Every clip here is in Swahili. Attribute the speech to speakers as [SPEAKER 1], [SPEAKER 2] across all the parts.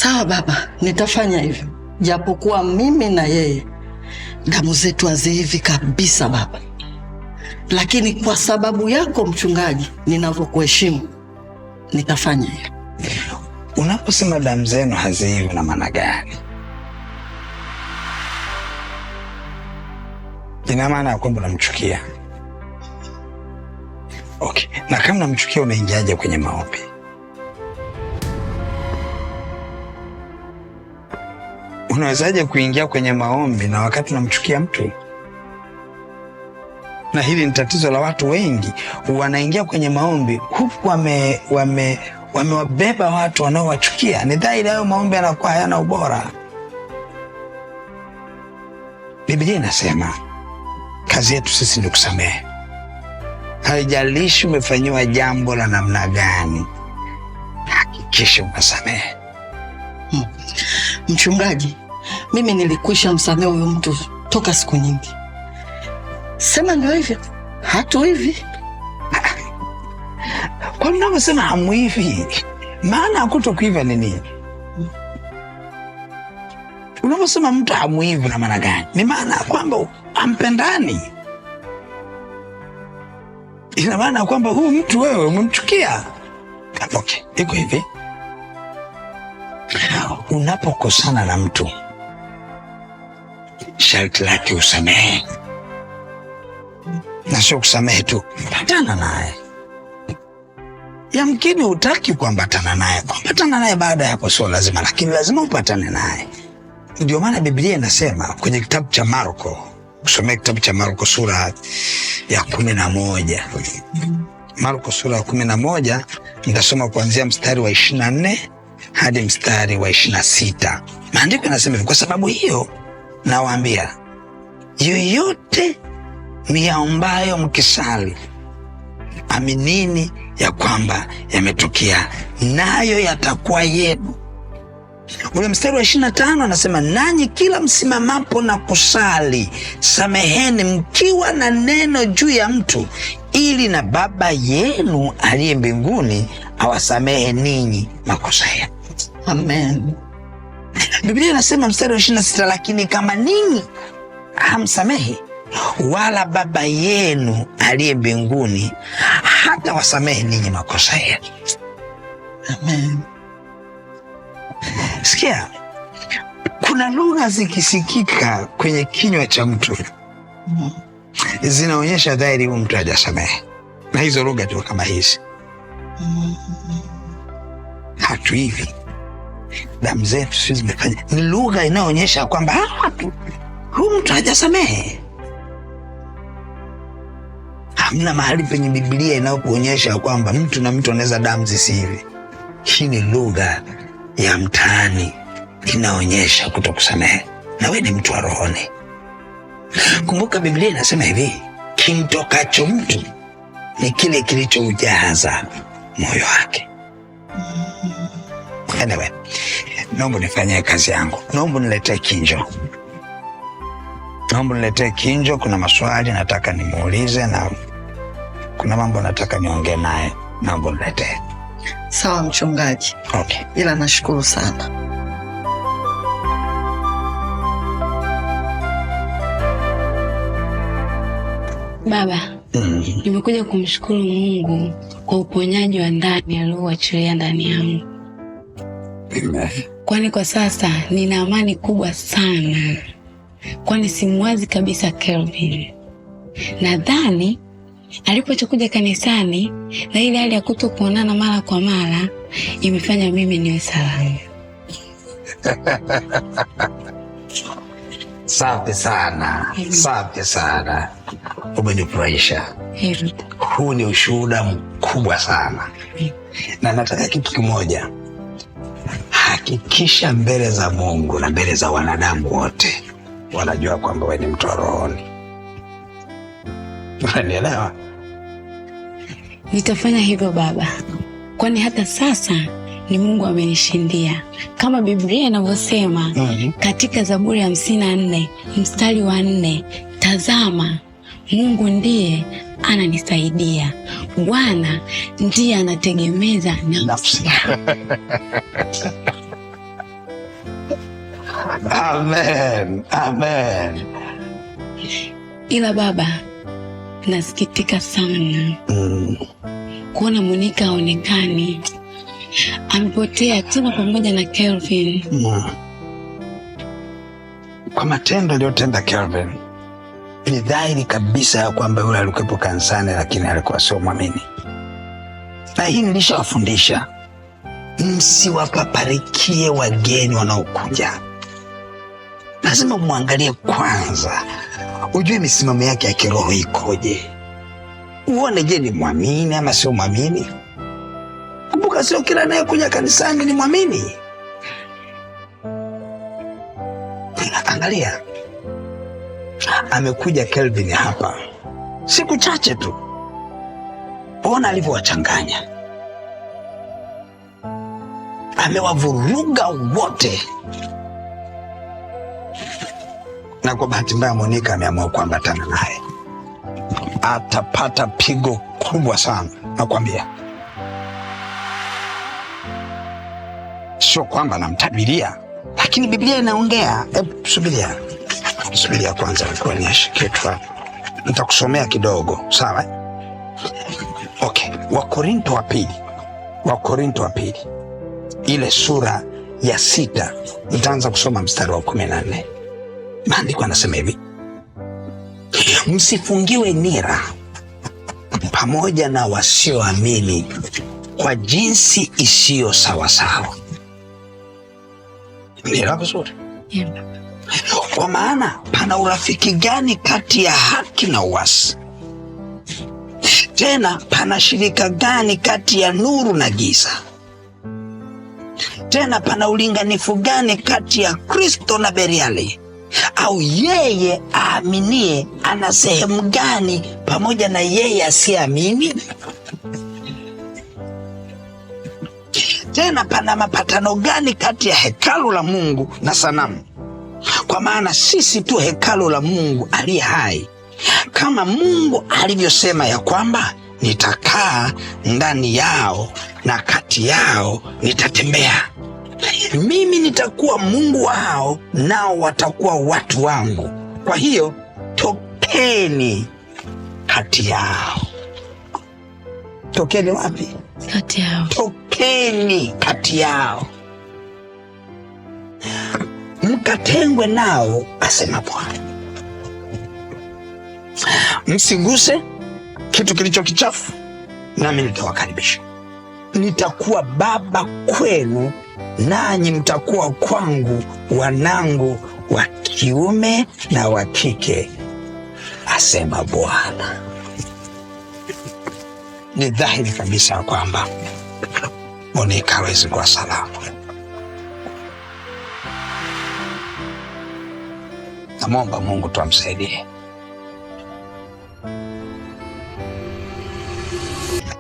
[SPEAKER 1] Sawa baba, nitafanya hivyo. Japokuwa mimi na yeye damu zetu haziivi kabisa baba, lakini kwa sababu yako mchungaji, ninavyokuheshimu, nitafanya hivyo.
[SPEAKER 2] Unaposema damu zenu haziivi na maana gani? Ina maana ya kwamba unamchukia. Okay, na kama unamchukia unaingiaje kwenye maombi? Unawezaje kuingia kwenye maombi na wakati unamchukia mtu? Na hili ni tatizo la watu wengi, wanaingia kwenye maombi huku wamewabeba watu wanaowachukia. Ni dhahiri hayo maombi yanakuwa hayana ubora. Biblia inasema kazi yetu sisi ni kusamehe. Haijalishi umefanyiwa jambo la namna gani, hakikisha unasamehe.
[SPEAKER 1] Mchungaji, mimi nilikwisha msamehe huyo mtu toka siku nyingi. Sema ndio hivyo, hatu hivi.
[SPEAKER 2] Kwa nini unasema hamuivi? Maana hakutokuiva ni nini? Unaposema mtu hamuivi na maana gani? Ni maana kwamba hampendani. Ina maana kwamba huyu mtu wewe umemchukia. Okay, iko hivi. Unapokosana na mtu, sharti lake usamehe. Na sio kusamehe tu, patana naye. Yamkini hutaki kuambatana naye. Kuambatana naye baada ya sio lazima, lakini lazima upatane naye. Ndio maana Biblia inasema kwenye kitabu cha Marko, kusomea kitabu cha Marko sura ya 11. Marko sura ya 11, nitasoma kuanzia mstari wa 24 hadi mstari wa 26. Maandiko yanasema hivi: kwa sababu hiyo nawaambia, yoyote miyaombayo mkisali, aminini ya kwamba yametokea, nayo yatakuwa yenu. Ule mstari wa 25 anasema, nanyi kila msimamapo na kusali, sameheni mkiwa na neno juu ya mtu, ili na Baba yenu aliye mbinguni awasamehe ninyi makosa yenu.
[SPEAKER 1] Amen.
[SPEAKER 2] Biblia inasema mstari wa 26, lakini kama ninyi hamsamehi, wala Baba yenu aliye mbinguni hata wasamehe ninyi makosa yenu.
[SPEAKER 1] Amen.
[SPEAKER 2] Sikia, kuna lugha zikisikika kwenye kinywa cha mtu zinaonyesha dhahiri huyu mtu hajasamehe. Na hizo lugha tu kama hizi. Hatu hivi, damu zetu sisi zimefanya, ni lugha inaonyesha kwamba huyu mtu hajasamehe. Hamna mahali penye Biblia inayokuonyesha kwamba mtu na mtu anaweza damu zisiive. Hii ni lugha ya mtaani inaonyesha kutokusamehe, na wewe ni mtu wa rohoni. Kumbuka Biblia inasema hivi, kimtokacho mtu ni kile kilichoujaza moyo wake. Anyway, naomba nifanye kazi yangu. Naomba niletee Kinjo. Kuna maswali nataka nimuulize na kuna mambo nataka niongee naye. Naomba niletee.
[SPEAKER 1] Sawa mchungaji.
[SPEAKER 2] Okay.
[SPEAKER 1] Ila nashukuru sana.
[SPEAKER 3] Baba, nimekuja kumshukuru Mungu kwa uponyaji wa ndani alioachilia ndani yangu. Kwani kwa sasa nina amani kubwa sana. Kwani simwazi kabisa Kelvin. Nadhani alipokuja kanisani na ile hali ya kutokuonana mara kwa mara imefanya mimi niwe salama.
[SPEAKER 2] Safi sana. Safi sana. Umenifurahisha. Huu ni ushuhuda mkubwa sana. Na nataka kitu kimoja. Hakikisha mbele za Mungu na mbele za wanadamu wote wanajua kwamba wewe ni mtu wa rohoni. Unanielewa?
[SPEAKER 3] Nitafanya hivyo baba. Kwani hata sasa ni Mungu amenishindia. Kama Biblia inavyosema katika Zaburi ya 54 mstari wa 4, tazama Mungu ndiye ananisaidia. Bwana ndiye anategemeza nafsi.
[SPEAKER 2] Amen. Amen.
[SPEAKER 3] Ila baba, nasikitika sana kuona Monica haonekani. Amepotea tena pamoja na Kelvin.
[SPEAKER 2] Kwa matendo aliyotenda Kelvin, ni dhahiri kabisa ya kwamba yule alikuwepo kanisani, lakini alikuwa sio mwamini. Na hii nilishawafundisha, msiwapaparikie wageni wanaokuja. Lazima muangalie kwanza, ujue misimamo yake ya kiroho ikoje, uone je ni mwamini ama sio mwamini. Kumbuka sio kila anayekuja kanisani ni mwamini. Angalia, amekuja Kelvin hapa siku chache tu, ona alivyowachanganya. Amewavuruga wote, na kwa bahati mbaya Monica ameamua kuambatana naye. Atapata pigo kubwa sana, nakwambia. Sio kwamba namtabiria, lakini Biblia inaongea. Subiria kwanza, nilikuwa niashike tu hapa. Nitakusomea kidogo, sawa? Okay, Wakorintho wa pili ile sura ya 6, nitaanza kusoma mstari wa 14. Maandiko yanasema hivi: msifungiwe nira pamoja na wasioamini kwa jinsi isiyo sawasawa. Nira vizuri. Kwa maana pana urafiki gani kati ya haki na uasi? Tena pana shirika gani kati ya nuru na giza? Tena pana ulinganifu gani kati ya Kristo na Beliali? Au yeye aaminie ana sehemu gani pamoja na yeye asiyeamini? Tena pana mapatano gani kati ya hekalu la Mungu na sanamu? Kwa maana sisi tu hekalu la Mungu aliye hai, kama Mungu alivyosema ya kwamba nitakaa ndani yao na kati yao nitatembea. Mimi nitakuwa Mungu wao, nao watakuwa watu wangu. Kwa hiyo tokeni kati yao. Tokeni wapi?
[SPEAKER 3] Kati yao.
[SPEAKER 2] Tokeni kati yao, mkatengwe nao, asema Bwana. Msiguse kitu kilicho kichafu, nami nitawakaribisha. Nitakuwa baba kwenu, nanyi mtakuwa kwangu wanangu wa kiume na wa kike, asema Bwana. Ni dhahiri kabisa kwamba Monica hawezi kuwa salama. Namwomba Mungu tuamsaidie.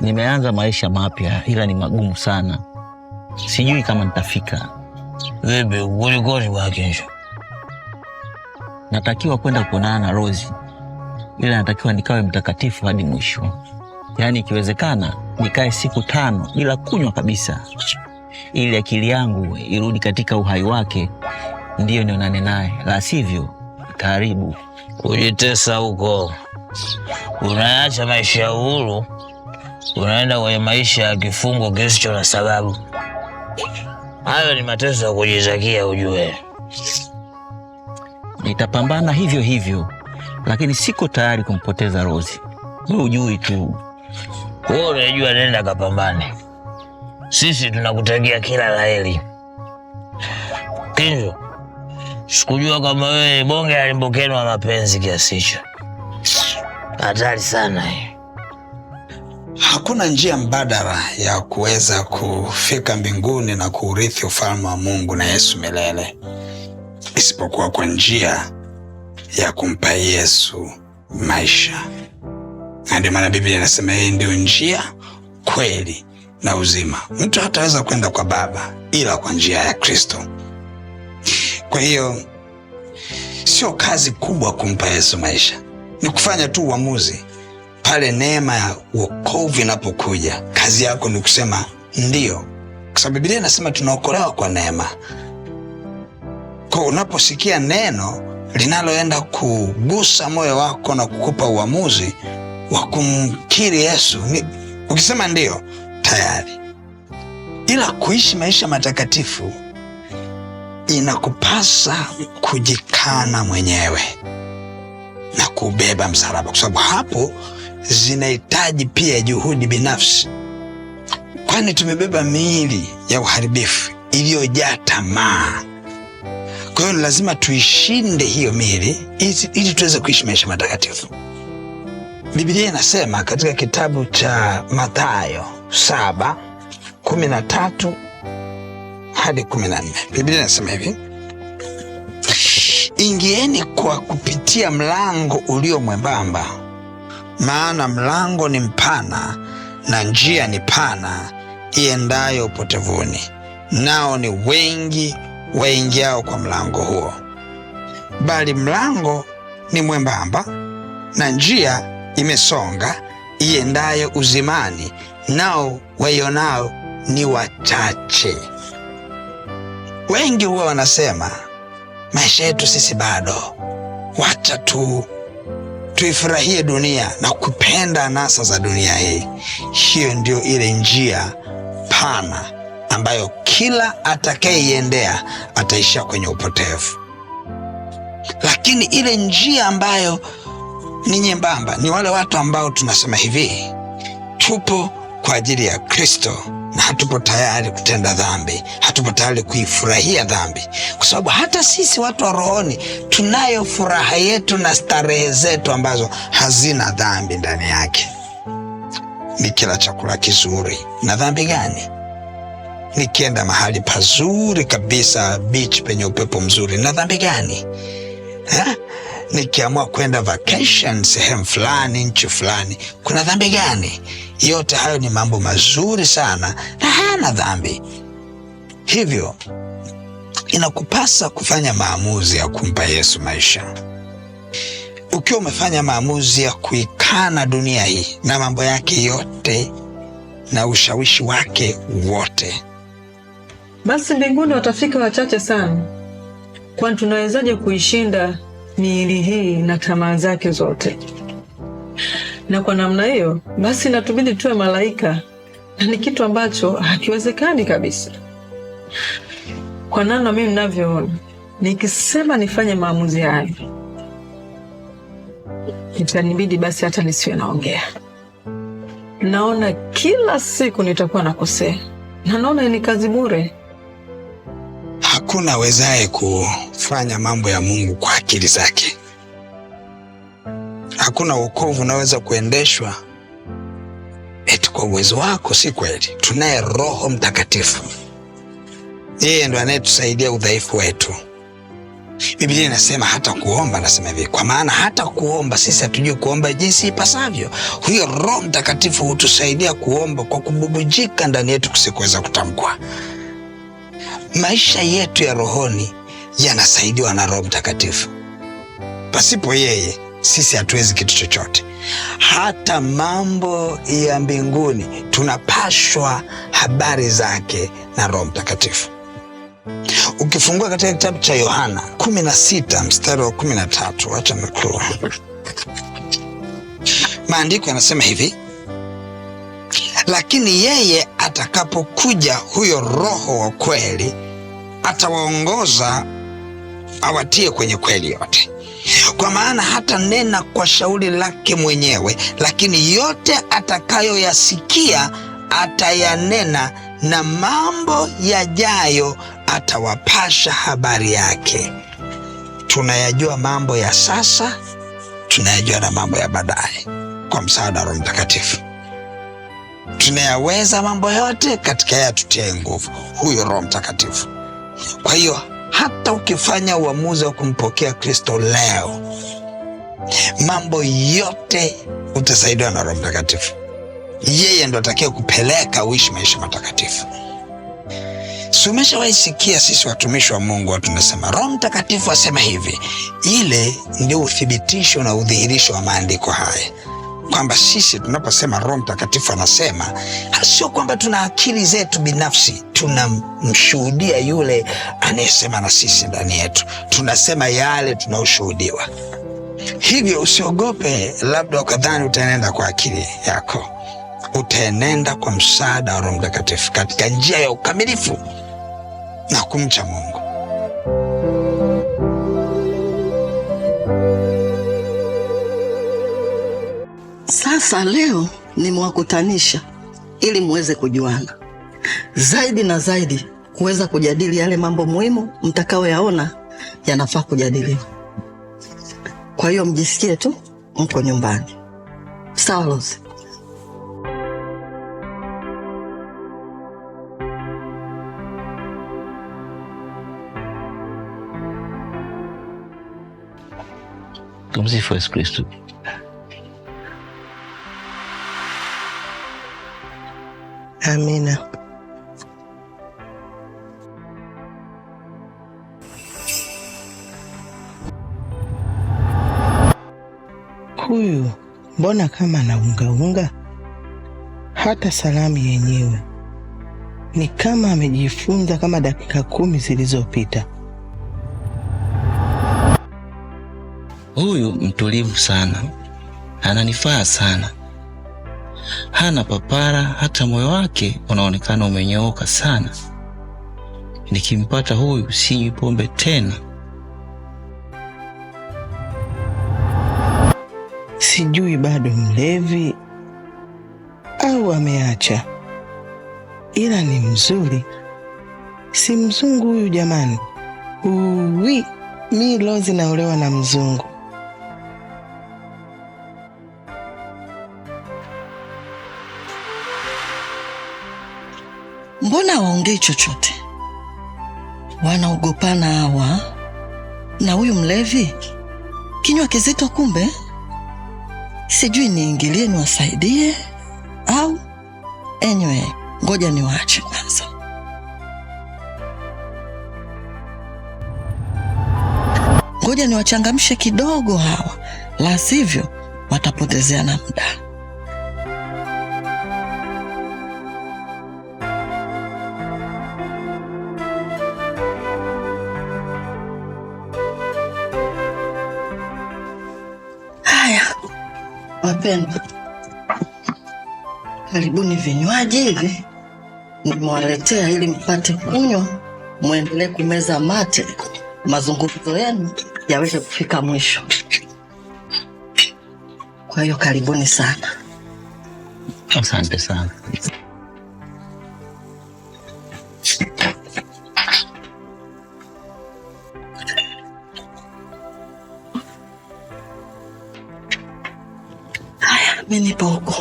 [SPEAKER 4] Nimeanza maisha mapya, ila ni magumu sana. Sijui kama nitafika.
[SPEAKER 5] Wewe ulikoni wakesho?
[SPEAKER 4] Natakiwa kwenda kuonana na Rozi, ila natakiwa nikawe mtakatifu hadi mwisho. Yaani ikiwezekana nikae siku 5 bila kunywa kabisa, ili akili yangu irudi katika uhai wake, ndiyo nionane naye. La sivyo karibu
[SPEAKER 5] kujitesa huko. Unaacha maisha ya uhuru, unaenda kwenye maisha ya kifungo kisicho na sababu. Hayo ni mateso ya kujitakia, ujue.
[SPEAKER 4] Nitapambana hivyo hivyo, lakini siko tayari kumpoteza Rozi. Wewe ujui tu.
[SPEAKER 5] Wewe unajua, nenda kapambane. Sisi tunakutakia kila laheri. Kinjo, sikujua kama wewe bonge alimbukeni wa mapenzi kiasi hicho. Hatari sana hii.
[SPEAKER 2] Hakuna njia mbadala ya kuweza kufika mbinguni na kuurithi ufalme wa Mungu na Yesu milele, isipokuwa kwa njia ya kumpa Yesu maisha. Ndio maana Biblia inasema yeye ndio njia, kweli na uzima. Mtu hataweza kwenda kwa Baba ila kwa njia ya Kristo. Kwa hiyo sio kazi kubwa kumpa Yesu maisha, ni kufanya tu uamuzi. Pale neema ya wokovu inapokuja, kazi yako ni kusema ndio, kwa sababu Biblia inasema tunaokolewa kwa neema. Kwa unaposikia neno linaloenda kugusa moyo wako na kukupa uamuzi wa kumkiri Yesu, ukisema ndio, tayari. Ila kuishi maisha matakatifu inakupasa kujikana mwenyewe na kubeba msalaba, kwa sababu hapo zinahitaji pia juhudi binafsi, kwani tumebeba miili ya uharibifu iliyojaa tamaa. Kwa hiyo lazima tuishinde hiyo miili ili tuweze kuishi maisha matakatifu. Biblia inasema katika kitabu cha Mathayo 7:13 hadi 14. Biblia inasema hivi: ingieni kwa kupitia mlango ulio mwembamba, maana mlango ni mpana na njia ni pana iendayo upotevuni, nao ni wengi waingiao kwa mlango huo. Bali mlango ni mwembamba na njia imesonga iendayo uzimani, nao waionao ni wachache. Wengi huwa wanasema maisha yetu sisi bado, wacha tuifurahie dunia na kupenda anasa za dunia hii. Hiyo ndio ile njia pana ambayo kila atakayeiendea ataishia kwenye upotevu. Lakini ile njia ambayo ni nyembamba ni wale watu ambao tunasema hivi, tupo kwa ajili ya Kristo na hatupo tayari kutenda dhambi, hatupo tayari kuifurahia dhambi, kwa sababu hata sisi watu wa rohoni tunayo furaha yetu na starehe zetu ambazo hazina dhambi ndani yake. Nikila chakula kizuri, na dhambi gani? Nikienda mahali pazuri kabisa, beach penye upepo mzuri, na dhambi gani? Nikiamua kwenda vacation sehemu fulani, nchi fulani, kuna dhambi gani? Yote hayo ni mambo mazuri sana na hayana dhambi. Hivyo inakupasa kufanya maamuzi ya kumpa Yesu maisha. Ukiwa umefanya maamuzi ya kuikana dunia hii na mambo yake yote na ushawishi wake wote,
[SPEAKER 6] basi mbinguni watafika wachache sana. Kwani tunawezaje kuishinda miili hii na tamaa zake zote? Na kwa namna hiyo basi natubidi tuwe malaika, na ni kitu ambacho hakiwezekani kabisa. Kwa nani mimi ninavyoona, nikisema nifanye maamuzi hayo, itanibidi basi hata nisiwe naongea. Naona kila siku nitakuwa nakosea, na naona ni kazi bure.
[SPEAKER 2] Hakuna wezaye kufanya mambo ya Mungu kwa akili zake. Hakuna wokovu unaweza kuendeshwa eti kwa uwezo wako, si kweli. Tunaye Roho Mtakatifu. Yeye ndo anayetusaidia udhaifu wetu. Biblia inasema hata kuomba, nasema hivi, kwa maana hata kuomba sisi hatujui kuomba jinsi ipasavyo. Huyo Roho Mtakatifu hutusaidia kuomba kwa kububujika ndani yetu kusikuweza kutamkwa. Maisha yetu ya rohoni yanasaidiwa na Roho Mtakatifu. Pasipo yeye sisi hatuwezi kitu chochote. Hata mambo ya mbinguni tunapashwa habari zake na Roho Mtakatifu. Ukifungua katika kitabu cha Yohana 16 mstari wa 13, acha nukuu. Maandiko yanasema hivi: lakini yeye atakapokuja, huyo Roho wa kweli, atawaongoza awatie kwenye kweli yote. Kwa maana hata nena kwa shauri lake mwenyewe, lakini yote atakayoyasikia atayanena, na mambo yajayo atawapasha habari yake. Tunayajua mambo ya sasa, tunayajua na mambo ya baadaye kwa msaada wa Roho Mtakatifu. Tunayaweza mambo yote katika yeye atutie nguvu, huyo Roho Mtakatifu. Kwa hiyo hata ukifanya uamuzi wa kumpokea Kristo leo, mambo yote utasaidiwa na Roho Mtakatifu. Yeye ndo atakaye kupeleka uishi maisha matakatifu. Si umeshawahi sikia sisi watumishi wa Mungu watu tunasema Roho Mtakatifu asema hivi? Ile ndio uthibitisho na udhihirisho wa maandiko haya. kwamba sisi tunaposema Roho Mtakatifu anasema, sio kwamba tuna akili zetu binafsi, tunamshuhudia yule anayesema na sisi ndani yetu, tunasema yale tunaoshuhudiwa. Hivyo usiogope labda ukadhani utaenenda kwa akili yako, utaenenda kwa msaada wa Roho Mtakatifu katika njia ya ukamilifu na kumcha Mungu.
[SPEAKER 1] Sasa leo nimewakutanisha ili muweze kujuana zaidi na zaidi, kuweza kujadili yale mambo muhimu mtakaoyaona yanafaa kujadiliwa. Kwa hiyo mjisikie tu mko nyumbani. Sawa Rose?
[SPEAKER 4] Tumsifu Yesu Kristo.
[SPEAKER 1] Amina.
[SPEAKER 7] Huyu mbona kama anaungaunga? Hata salamu yenyewe ni kama amejifunza kama dakika 10 zilizopita.
[SPEAKER 4] Huyu mtulivu sana, ananifaa sana, hana papara, hata moyo wake unaonekana umenyooka sana. Nikimpata huyu sinywi pombe tena.
[SPEAKER 7] Sijui bado mlevi au ameacha, ila ni mzuri, si mzungu huyu jamani. Uwi, mi Rose naolewa na mzungu.
[SPEAKER 1] Mbona waongei chochote? Wanaogopana hawa na huyu mlevi, kinywa kizito kumbe. Sijui niingilie niwasaidie au anyway, ngoja niwaache kwanza. Ngoja niwachangamshe kidogo hawa, la sivyo watapotezea na muda. Haya wapendwa, karibuni vinywaji hivi nimewaletea ili mpate kunywa, muendelee kumeza mate, mazungumzo yenu yaweze kufika mwisho. Kwa hiyo karibuni sana.
[SPEAKER 4] Asante sana.
[SPEAKER 1] Haya, mimi nipo huko.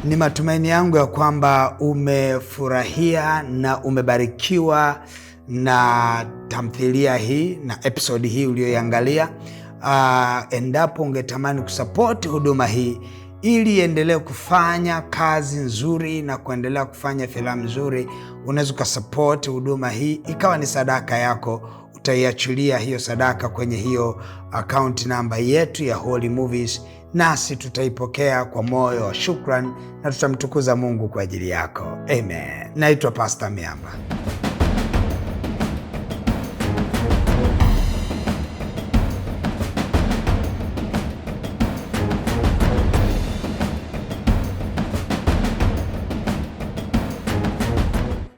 [SPEAKER 2] Ni matumaini yangu ya kwamba umefurahia na umebarikiwa na tamthilia hii na episode hii uliyoiangalia. Endapo ungetamani kusupport huduma hii ili iendelee kufanya kazi nzuri na kuendelea kufanya filamu nzuri, unaweza kusupport huduma hii ikawa ni sadaka yako. Utaiachilia hiyo sadaka kwenye hiyo account namba yetu ya Holy Movies, nasi tutaipokea kwa moyo wa shukrani na tutamtukuza Mungu kwa ajili yako. Amen. Naitwa Pastor Miamba.